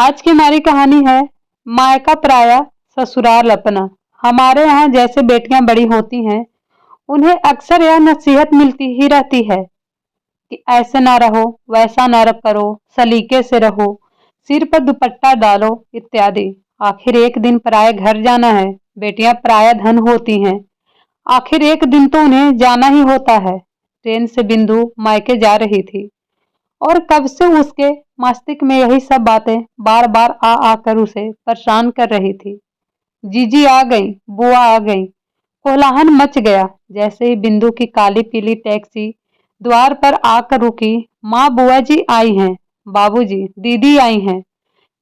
आज की हमारी कहानी है मायका पराया ससुराल अपना। हमारे यहाँ जैसे बेटियां बड़ी होती हैं, उन्हें अक्सर यह नसीहत मिलती ही रहती है कि ऐसे ना रहो, वैसा ना करो, सलीके से रहो, सिर पर दुपट्टा डालो इत्यादि। आखिर एक दिन पराये घर जाना है। बेटियां पराया धन होती हैं। आखिर एक दिन तो उन्हें जाना ही होता है। ट्रेन से बिंदु मायके जा रही थी और कब से उसके मस्तिष्क में यही सब बातें बार बार आ आकर उसे परेशान कर रही थी। जीजी आ गई, बुआ आ गई, कोलाहल मच गया। जैसे ही बिंदु की काली पीली टैक्सी द्वार पर आकर रुकी, माँ बुआ जी आई हैं, बाबूजी दीदी आई हैं।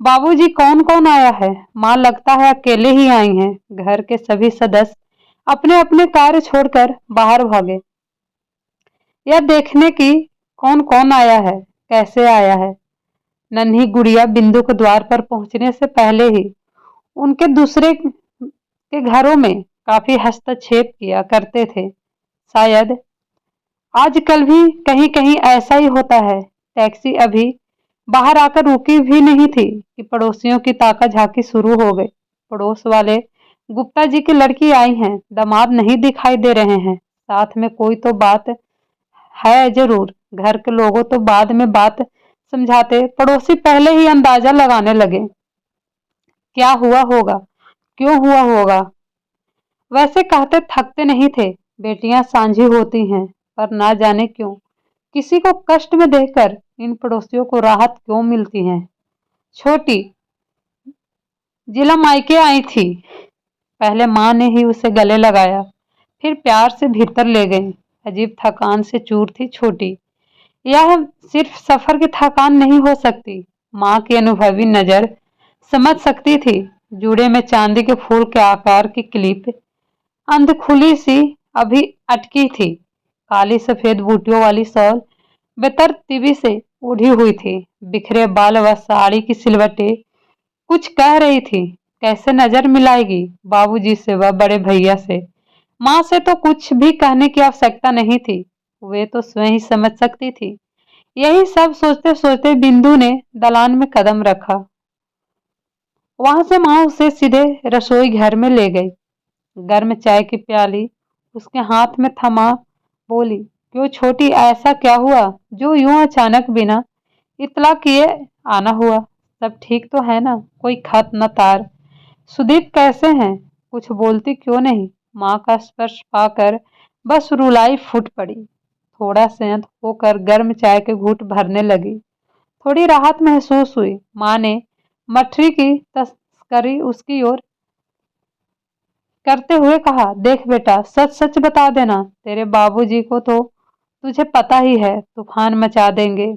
बाबूजी कौन कौन आया है? माँ लगता है अकेले ही आई हैं। घर के सभी सदस्य अपने अपने कार्य छोड़कर बाहर भागे, यह देखने की कौन कौन आया है, कैसे आया है। नन्ही गुड़िया बिंदु के द्वार पर पहुंचने से पहले ही उनके दूसरे के घरों में काफी हस्तक्षेप किया करते थे। शायद आजकल भी कहीं कहीं ऐसा ही होता है। टैक्सी अभी बाहर आकर रुकी भी नहीं थी कि पड़ोसियों की ताका झाकी शुरू हो गई। पड़ोस वाले गुप्ता जी की लड़की आई हैं, दामाद नहीं दिखाई दे रहे हैं। साथ में कोई तो बात है जरूर। घर के लोगों तो बाद में बात समझाते, पड़ोसी पहले ही अंदाजा लगाने लगे क्या हुआ होगा, क्यों हुआ होगा। वैसे कहते थकते नहीं थे। बेटियां सांझी होती हैं, पर ना जाने क्यों किसी को कष्ट में देखकर इन पड़ोसियों को राहत क्यों मिलती है। छोटी जिला मायके आई थी। पहले माँ ने ही उसे गले लगाया, फिर प्यार से भीतर ले गई। अजीब थकान से चूर थी छोटी। यह सिर्फ सफर की थकान नहीं हो सकती। माँ की अनुभवी नजर समझ सकती थी। जूड़े में चांदी के फूल के आकार की क्लिप अंधखुली सी अभी अटकी थी। काली सफेद बूटियों वाली शॉल बेतरतीबी से ओढ़ी हुई थी। बिखरे बाल व साड़ी की सिलवटें कुछ कह रही थी। कैसे नजर मिलाएगी? बाबूजी से व बड़े भैया से। माँ से तो कुछ भी कहने की आवश्यकता नहीं थी, वे तो स्वयं ही समझ सकती थी। यही सब सोचते सोचते बिंदु ने दलान में कदम रखा। वहां से माँ उसे सीधे रसोई घर में ले गई। गर्म चाय की प्याली उसके हाथ में थमा बोली, क्यों छोटी, ऐसा क्या हुआ जो यूं अचानक बिना इतला किए आना हुआ? सब ठीक तो है ना? कोई खत न तार? सुदीप कैसे हैं? कुछ बोलती क्यों नहीं? माँ का स्पर्श पाकर बस रुलाई फूट पड़ी। थोड़ा शांत होकर गर्म चाय के घूंट भरने लगी। थोड़ी राहत महसूस हुई। माँ ने मठरी की तस्करी उसकी ओर करते हुए कहा, देख बेटा, सच सच बता देना। तेरे बाबूजी को तो तुझे पता ही है, तूफान मचा देंगे।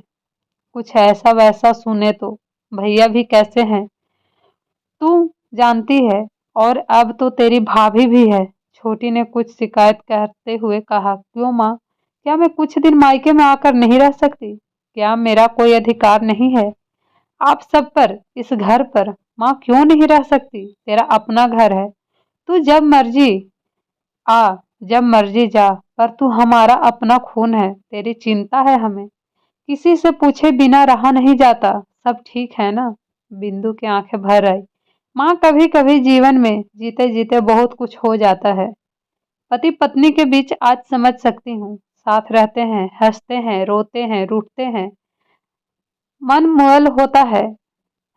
कुछ ऐसा वैसा सुने तो। भैया भी कैसे हैं तू जानती है, और अब तो तेरी भाभी भी है। छोटी ने कुछ शिकायत करते हुए कहा, क्यों माँ, क्या मैं कुछ दिन मायके में आकर नहीं रह सकती? क्या मेरा कोई अधिकार नहीं है आप सब पर, इस घर पर? माँ क्यों नहीं रह सकती? तेरा अपना घर है, तू जब मर्जी आ, जब मर्जी जा, पर तू हमारा अपना खून है। तेरी चिंता है हमें, किसी से पूछे बिना रहा नहीं जाता। सब ठीक है ना? बिंदु की आंखें भर आई। माँ, कभी कभी जीवन में जीते जीते बहुत कुछ हो जाता है। पति पत्नी के बीच आज समझ सकती हूँ। साथ रहते हैं, हंसते हैं, रोते हैं, रूठते हैं, मन मोल होता है।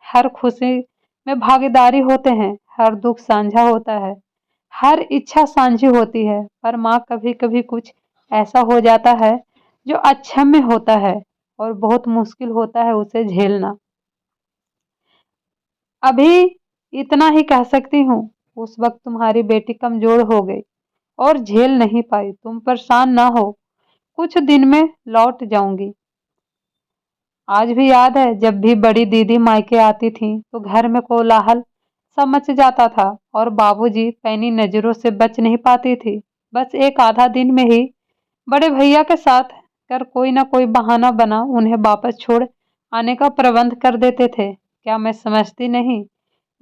हर खुशी में भागीदारी होते हैं, हर दुख साझा होता है, हर इच्छा साझी होती है। पर माँ, कभी कभी कुछ ऐसा हो जाता है जो अक्षम्य होता है और बहुत मुश्किल होता है उसे झेलना। अभी इतना ही कह सकती हूँ। उस वक्त तुम्हारी बेटी कमजोर हो गई और झेल नहीं पाई। तुम परेशान ना हो, कुछ दिन में लौट जाऊंगी। आज भी याद है, जब भी बड़ी दीदी मायके आती थी तो घर में कोलाहल सा मच जाता था और बाबूजी पैनी नजरों से बच नहीं पाती थी। बस एक आधा दिन में ही बड़े भैया के साथ कर कोई ना कोई बहाना बना उन्हें वापस छोड़ आने का प्रबंध कर देते थे। क्या मैं समझती नहीं?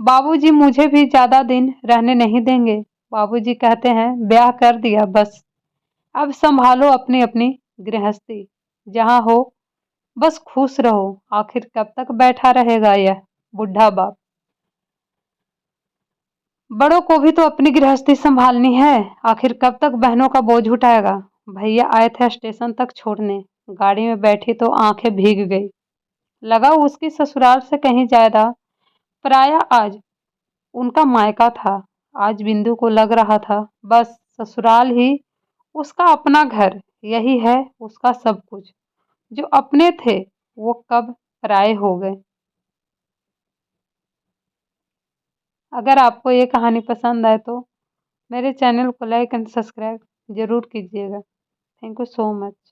बाबूजी मुझे भी ज्यादा दिन रहने नहीं देंगे। बाबूजी कहते हैं, ब्याह कर दिया बस, अब संभालो अपनी अपनी गृहस्थी, जहाँ हो बस खुश रहो। आखिर कब तक बैठा रहेगा यह बुढ़ा बाप। बड़ों को भी तो अपनी गृहस्थी संभालनी है, आखिर कब तक बहनों का बोझ उठाएगा। भैया आए थे स्टेशन तक छोड़ने, गाड़ी में बैठी तो आंखें भीग गई। लगा उसकी ससुराल से कहीं ज्यादा पराया आज उनका मायका था। आज बिंदु को लग रहा था बस ससुराल ही उसका अपना घर, यही है उसका सब कुछ। जो अपने थे वो कब पराए हो गए। अगर आपको ये कहानी पसंद आए तो मेरे चैनल को लाइक एंड सब्सक्राइब जरूर कीजिएगा। Thank you so much.